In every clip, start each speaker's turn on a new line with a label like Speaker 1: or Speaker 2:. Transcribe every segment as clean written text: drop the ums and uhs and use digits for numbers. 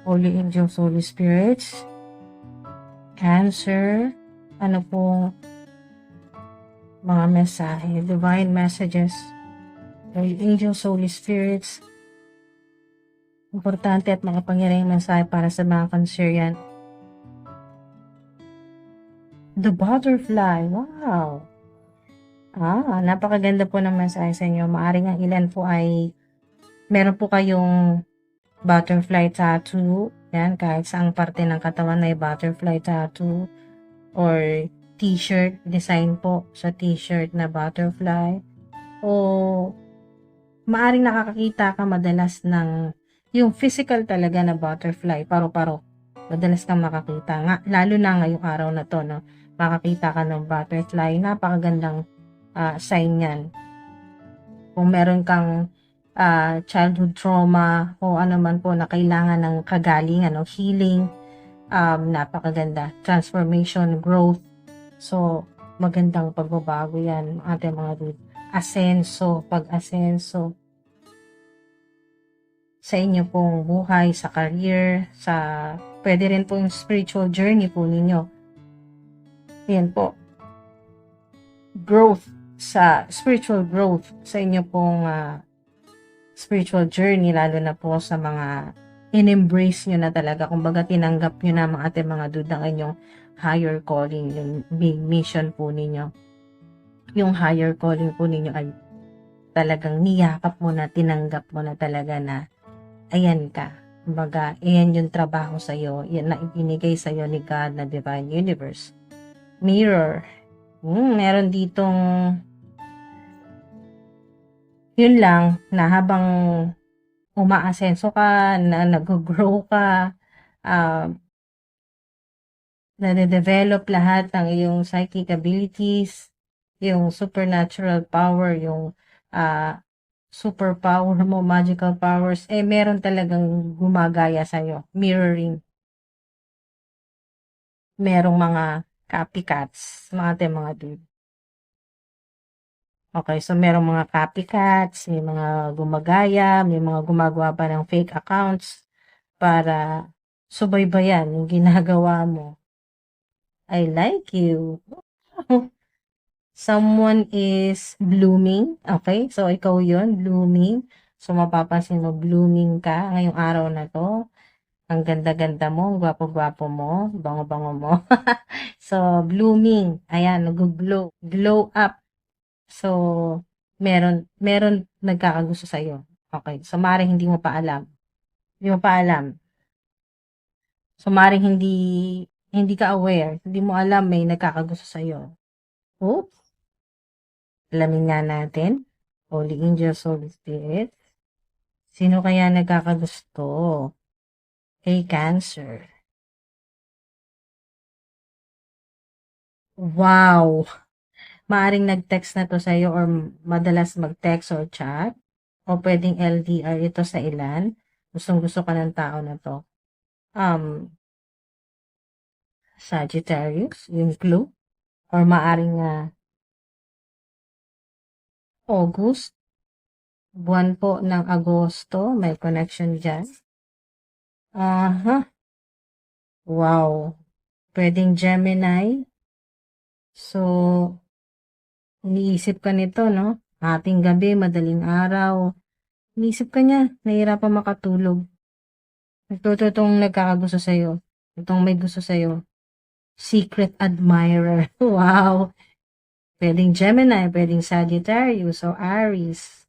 Speaker 1: Holy Angels, Holy Spirits, Cancer, ano po mga mensahe, Divine Messages, Holy Angels, Holy Spirits, importante at makapangyarihang mensahe para sa mga Cancerian. The Butterfly, wow! Napakaganda po ng mensahe sa inyo. Maaring ang ilan po ay meron po kayong butterfly tattoo. Yan, kahit saang parte ng katawan ay butterfly tattoo. Or t-shirt, design po sa t-shirt na butterfly. O maaring nakakakita ka madalas ng yung physical talaga na butterfly, paro-paro. Madalas kang makakita. Nga, lalo na ngayong araw na to, no? Makakita ka ng butterfly. Napakagandang sign yan. Kung meron kang childhood trauma o ano man po na kailangan ng kagalingan o healing, napakaganda. Transformation, growth. So, magandang pagbabago yan, ating mga dude. Asenso, pag-asenso sa inyo pong buhay, sa career, pwede rin po yung spiritual journey po ninyo. Yan po. Growth, sa spiritual growth sa inyo pong spiritual journey, lalo na po sa mga in-embrace nyo na talaga, kumbaga tinanggap nyo na mga ating mga dude ang inyong higher calling, yung big mission po ninyo. Yung higher calling po ninyo ay talagang niyakap mo na, tinanggap mo na talaga na ayan ka. Kumbaga, ayan yung trabaho sa'yo, yan na ibinigay sa'yo ni God na Divine Universe. Mirror. Meron ditong yun lang, na habang umaasenso ka, na nag-grow ka, nade-develop lahat ng iyong psychic abilities, yung supernatural power, yung superpower mo, magical powers, meron talagang gumagaya sa'yo. Mirroring. Merong mga copycats, mga dude. Okay, so merong mga copycats, may mga gumagaya, may mga gumagawa pa ng fake accounts para subaybayan yung ginagawa mo. I like you. Someone is blooming. Okay, so ikaw yun, blooming. So mapapansin mo, blooming ka ngayong araw na to. Ang ganda-ganda mo, gwapo-gwapo mo, bango-bango mo. So, blooming. Ayan, nag-glow. Glow up. So, meron nagkakagusto sa'yo. Okay. So, maaaring hindi mo pa alam. Hindi mo pa alam. So, maaaring hindi ka aware. Hindi mo alam may nagkakagusto sa'yo. Oops. Alamin nga natin. Holy Angels, Holy Spirit. Sino kaya nagkakagusto? Kay Cancer. Wow! Maaring nag-text na to sa'yo or madalas mag-text or chat. O pwedeng LDR ito sa ilan. Gustong-gusto ka ng tao na to. Sagittarius, yung clue. Or maaring August. Buwan po ng Agosto. May connection dyan. Wow. Pwedeng Gemini. So, iniisip ka nito, no? Ating gabi, madaling araw. Iniisip ka niya, nahihirapan makatulog. Ito itong nagkakagusto sa'yo. Itong may gusto sa'yo. Secret admirer. Wow. Pwedeng Gemini, pwedeng Sagittarius o Aries.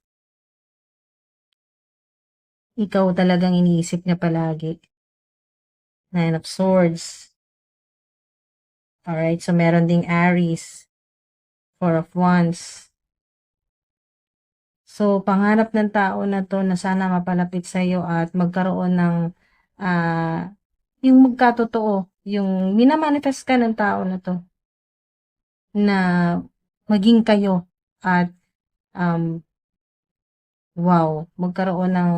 Speaker 1: Ikaw talagang iniisip niya palagi. Nine of Swords. Alright, so meron ding Aries. Four of Wands. So, pangarap ng tao na to na sana mapalapit sa'yo at magkaroon ng yung magkatotoo. Yung minamanifest ka ng tao na to na maging kayo at wow, magkaroon ng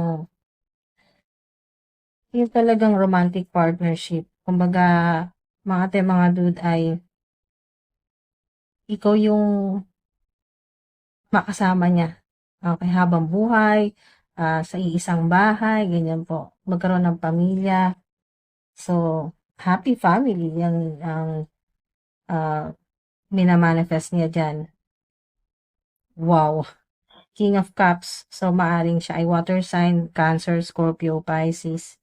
Speaker 1: yung talagang romantic partnership. Kumbaga, mga dude ay ikaw yung makasama niya. Okay, habang buhay, sa iisang bahay, ganyan po. Magkaroon ng pamilya. So, happy family ang minamanifest niya dyan. Wow! King of Cups. So, maaring siya ay water sign, Cancer, Scorpio, Pisces.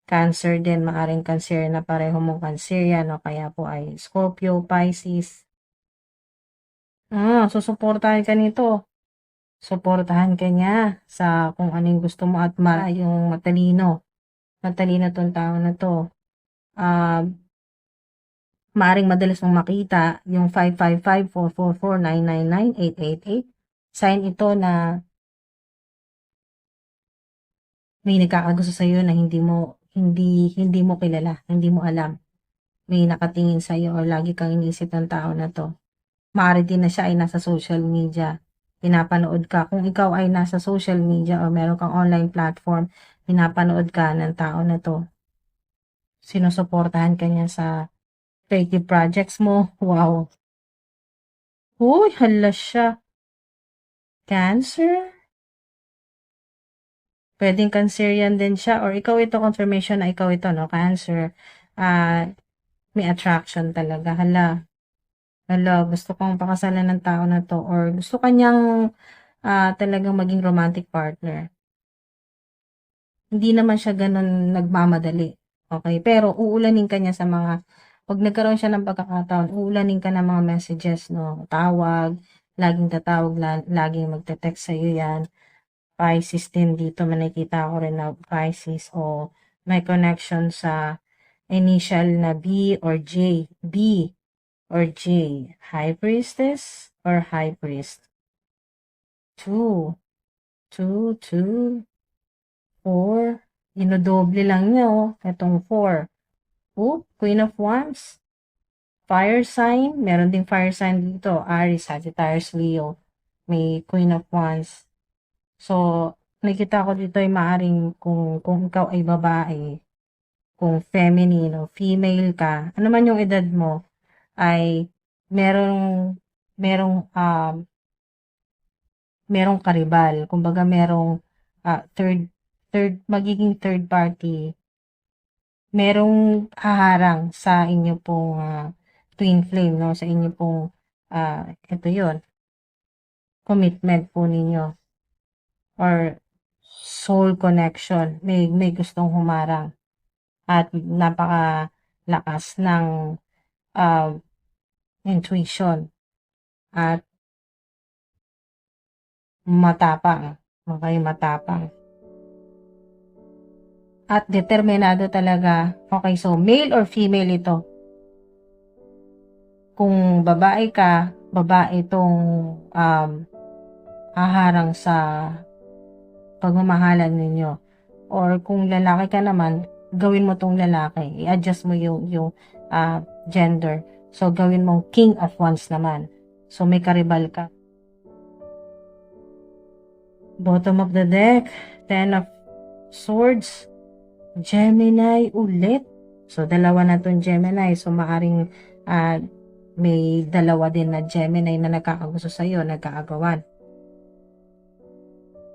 Speaker 1: Cancer din, maaring Cancer na pareho mong Cancerian o kaya po ay Scorpio, Pisces. Susuportahan ka nito. Suportahan ka niya sa kung anong gusto mo at yung matalino. Matalino tong tao na to. Maaring madalas mong makita yung 555, 444, 999, 888. Sign ito na may nagkakagusto sa iyo na hindi mo kilala, hindi mo alam. May nakatingin sa iyo or lagi kang iniisip ng tao na to. Maaari din na siya ay nasa social media. Pinapanood ka. Kung ikaw ay nasa social media or meron kang online platform, pinapanood ka ng tao na to. Sinusuportahan ka niya sa creative projects mo. Wow. Uy, hala siya. Cancer? Pwedeng Cancerian din siya or ikaw ito, confirmation na ikaw ito, no? Cancer. May attraction talaga. Hala, gusto kong pakasalan ng tao na to or gusto kanyang talagang maging romantic partner. Hindi naman siya ganun nagmamadali. Okay? Pero uulanin ka niya sa pag nagkaroon siya ng pagkakataon, uulanin ka ng mga messages, no? Tawag, laging tatawag, laging magte-text sa'yo yan. Pisces din dito, may nakikita ko rin na Pisces o may connection sa initial na B or J. B or J. High Priestess or High Priest? 2. 2, 2, 4. Dinodoble lang niya, oh. Itong 4. Oh, Queen of Wands. Fire sign. Meron ding fire sign dito. Aries, Sagittarius, Leo. May Queen of Wands. So, nakita ko dito ay maaring kung ikaw ay babae, kung feminine o female ka, ano man yung edad mo, ay merong merong merong karibal. Kumbaga merong magiging third party. Merong haharang sa inyo pong twin flame, no? Sa inyo pong ito 'yon. Commitment po ninyo or soul connection. May gustong humarang at napakalakas ng intuition at matapang. Okay, matapang. At determinado talaga. Okay, so male or female ito? Kung babae ka, babae itong haharang sa pagmamahalan ninyo. Or kung lalaki ka naman, gawin mo tong lalaki. I-adjust mo yung gender. So, gawin mong King of Wands naman. So, may karibal ka. Bottom of the deck, Ten of Swords, Gemini ulit. So, dalawa na tong Gemini. So, maaring may dalawa din na Gemini na nagkakagusto sa'yo, nagkaagawan.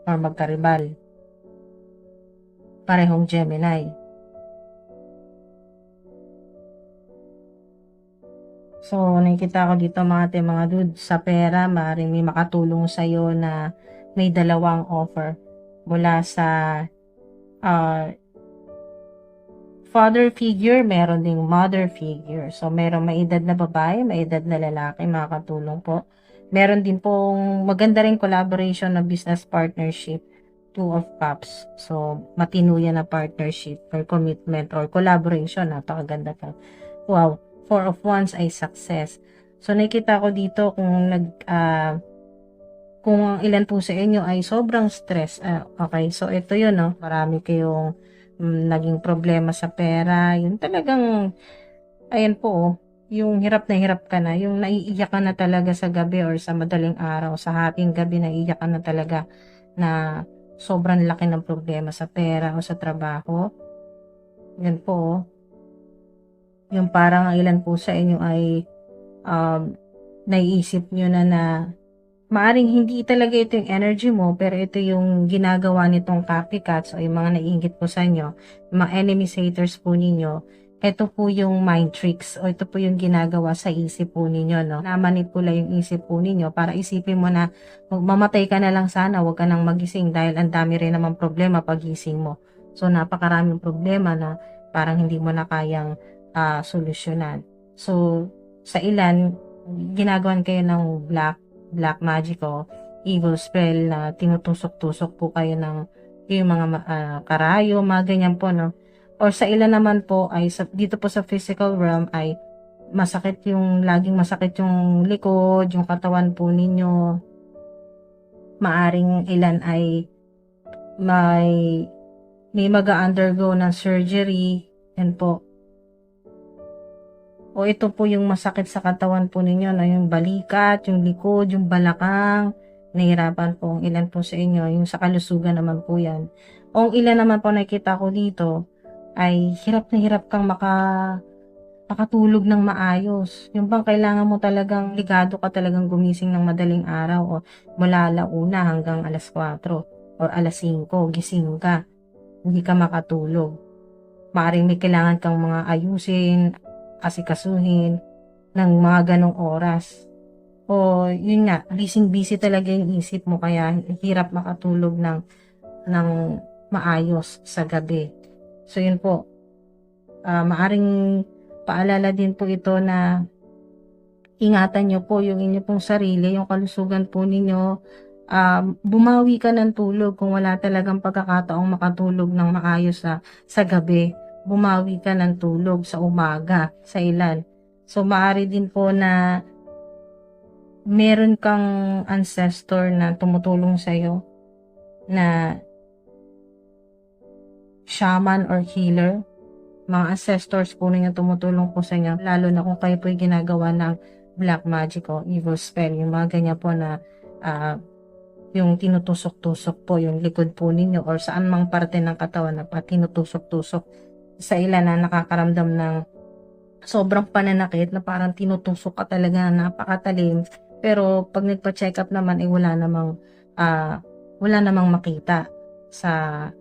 Speaker 1: Or magkaribal. Parehong Gemini. So, nakikita ko dito mga dude, sa pera, maaaring may makatulong sa'yo na may dalawang offer mula sa father figure, meron ding mother figure. So, meron may edad na babae, may edad na lalaki, makakatulong po. Meron din pong maganda rin collaboration na business partnership, Two of Cups. So, matinuyan na partnership or commitment or collaboration. Napakaganda ka. Wow. Four of Wands ay success. So, nakikita ko dito kung ang ilan po sa inyo ay sobrang stress. Okay, so ito yun, no? Marami kayong naging problema sa pera. Yun talagang, ayan po, oh, yung hirap ka na. Yung naiiyak ka na talaga sa gabi or sa madaling araw, sa hating gabi, naiiyak ka na talaga na sobrang laki ng problema sa pera o sa trabaho. Yan po, oh. Yung parang ang ilan po sa inyo ay naiisip nyo na maaring hindi talaga ito yung energy mo, pero ito yung ginagawa nitong copycats o yung mga naiinggit po sa inyo, mga enemies, haters po ninyo. Ito po yung mind tricks o ito po yung ginagawa sa isip po ninyo, no? Namanipula yung isip po ninyo para isipin mo na mamatay ka na lang sana, huwag ka nang magising dahil ang dami rin naman problema pag gising mo. So, napakaraming problema na parang hindi mo na kayang solusyonan. So, sa ilan, ginagawan kayo ng black magic o evil spell na tinutusok-tusok po kayo ng yung mga karayo, mga ganyan po, no? Or sa ilan naman po ay dito po sa physical realm ay laging masakit yung likod, yung katawan po ninyo. Maaring ilan ay may mag-undergo ng surgery, yan po. O ito po yung masakit sa katawan po ninyo, no? Yung balikat, yung likod, yung balakang, nahihirapan po ang ilan po sa inyo, yung sa kalusugan naman po yan. O ang ilan naman po nakita ko dito, ay hirap na hirap kang makatulog ng maayos. Yung bang kailangan mo talagang ligado ka talagang gumising ng madaling araw o mula 1:00 hanggang 4:00 or 5:00 gising ka. Hindi ka makatulog. Maaaring may kailangan kang mga ayusin, asikasuhin ng mga ganong oras. O yun nga, busy talaga yung isip mo kaya hirap makatulog ng maayos sa gabi. So yun po, maaring paalala din po ito na ingatan nyo po yung inyo pong sarili, yung kalusugan po ninyo. Bumawi ka ng tulog kung wala talagang pagkakataong makatulog ng maayos sa gabi. Bumawi ka ng tulog sa umaga, sa ilan. So, maaari din po na meron kang ancestor na tumutulong sa'yo na shaman or healer. Mga ancestors po ninyo tumutulong po sa inyo, lalo na kung kayo po ginagawa ng black magic o evil spell, yung mga ganyan po na yung tinutusok-tusok po yung likod po ninyo or saan mang parte ng katawan na tinutusok-tusok. Sa ilan na nakakaramdam ng sobrang pananakit na parang tinutusok ka talaga na napakatalim, pero pag nagpa-check up naman ay wala namang makita sa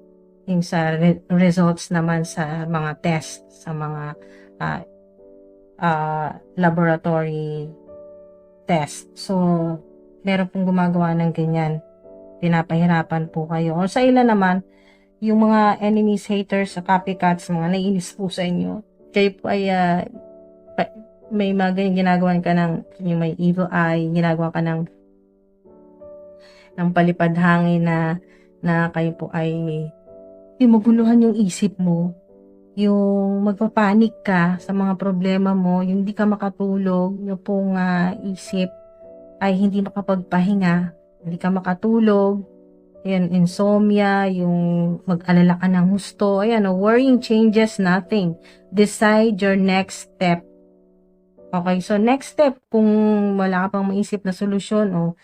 Speaker 1: results naman sa mga test, sa mga laboratory test. So, meron pong gumagawa ng ganyan. Pinapahirapan po kayo. O sa ilan naman, yung mga enemies, haters, copycats, mga naiinis po sa inyo, kayo po ay may mga ganyan ginagawa ka yung may evil eye, ginagawa ka ng palipad hangin na kayo po ay yung maguluhan yung isip mo, yung magpapanik ka sa mga problema mo, yung hindi ka makatulog, yung pong isip ay hindi makapagpahinga, hindi ka makatulog, yan, insomnia, yung mag-alala ka ng husto, ayan, worrying changes nothing. Decide your next step. Okay, so next step, kung wala ka pang maisip na solusyon o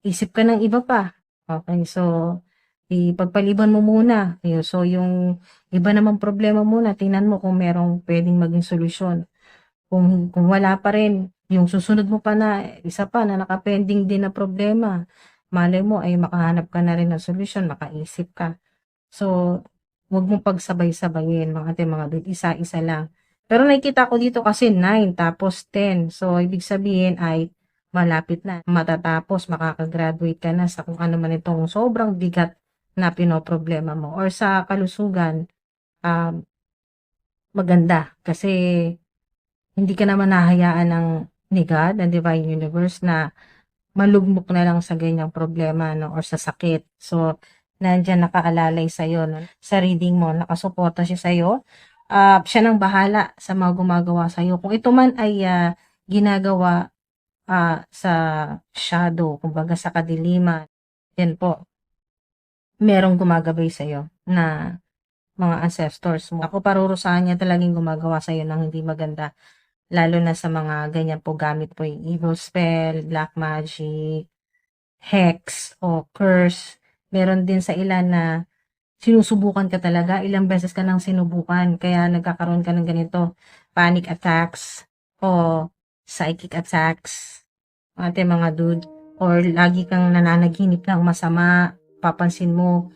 Speaker 1: isip ka ng iba pa. Okay, so ipagpaliban mo muna. So, yung iba namang problema muna, tingnan mo kung merong pwedeng maging solusyon. Kung wala pa rin, yung susunod mo pa na, isa pa na nakapending din na problema, malay mo ay makahanap ka na rin ng solusyon, makaisip ka. So, huwag mong pagsabay-sabayin, mga dude, isa-isa lang. Pero nakikita ko dito kasi 9, tapos 10. So, ibig sabihin ay malapit na matatapos, makakagraduate ka na sa kung ano man itong sobrang bigat na pinoproblema mo or sa kalusugan, maganda kasi hindi ka naman nahayaan ni God, ng Divine Universe na malugmok na lang sa ganyang problema, no, or sa sakit. So, nandyan nakaalalay sa'yo, no, sa reading mo, nakasuporta siya sa'yo. Siya nang bahala sa mga gumagawa sa'yo. Kung ito man ay ginagawa sa shadow, kumbaga sa kadiliman, yan po, merong gumagabay sa'yo na mga ancestors mo. Ako parurusahan niya talagang gumagawa sa'yo ng hindi maganda. Lalo na sa mga ganyan po gamit po yung evil spell, black magic, hex, o curse. Meron din sa ilan na sinusubukan ka talaga. Ilang beses ka nang sinubukan. Kaya nagkakaroon ka ng ganito, panic attacks, o psychic attacks. ating mga dude, or lagi kang nananaginip ng masama, papansin mo,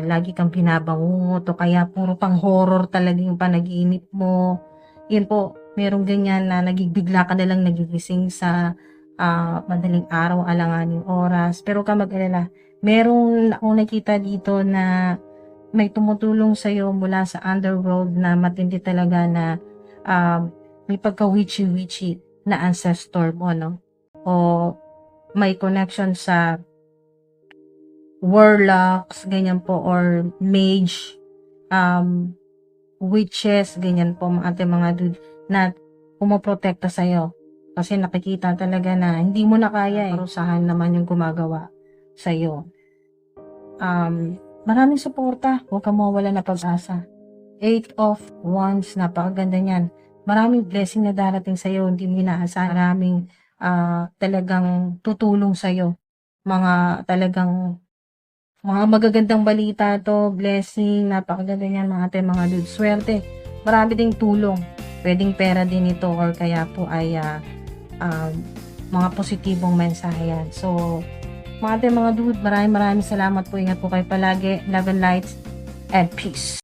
Speaker 1: lagi kang binabangungot o kaya puro pang horror talaga yung panaginip mo. Yun po, merong ganyan na bigla ka na lang nagigising sa madaling araw, alanganing oras. Pero huwag kang mag-alala, merong akong nakita dito na may tumutulong sa'yo mula sa underworld na matindi talaga na may pagka-witchy-witchy na ancestor mo, no? O may connection sa warlocks, ganyan po, or mage, witches, ganyan po, ating mga dude, na pumoprotekta sa'yo. Kasi nakikita talaga na hindi mo na kaya eh. Parusahan naman yung gumagawa sa'yo. Maraming suporta, huwag kang mawawala na pag-asa. 8 of Wands, napakaganda niyan. Maraming blessing na darating sa'yo, hindi mo inaasahan. Maraming talagang tutulong sa'yo. Mga magagandang balita to, blessing, napakaganda niyan mga ating mga dude. Swerte, marami ding tulong. Pwedeng pera din ito or kaya po ay mga positibong mensahe yan. So, mga ating mga dude, maraming salamat po. Ingat po kayo palagi. Love and lights and peace.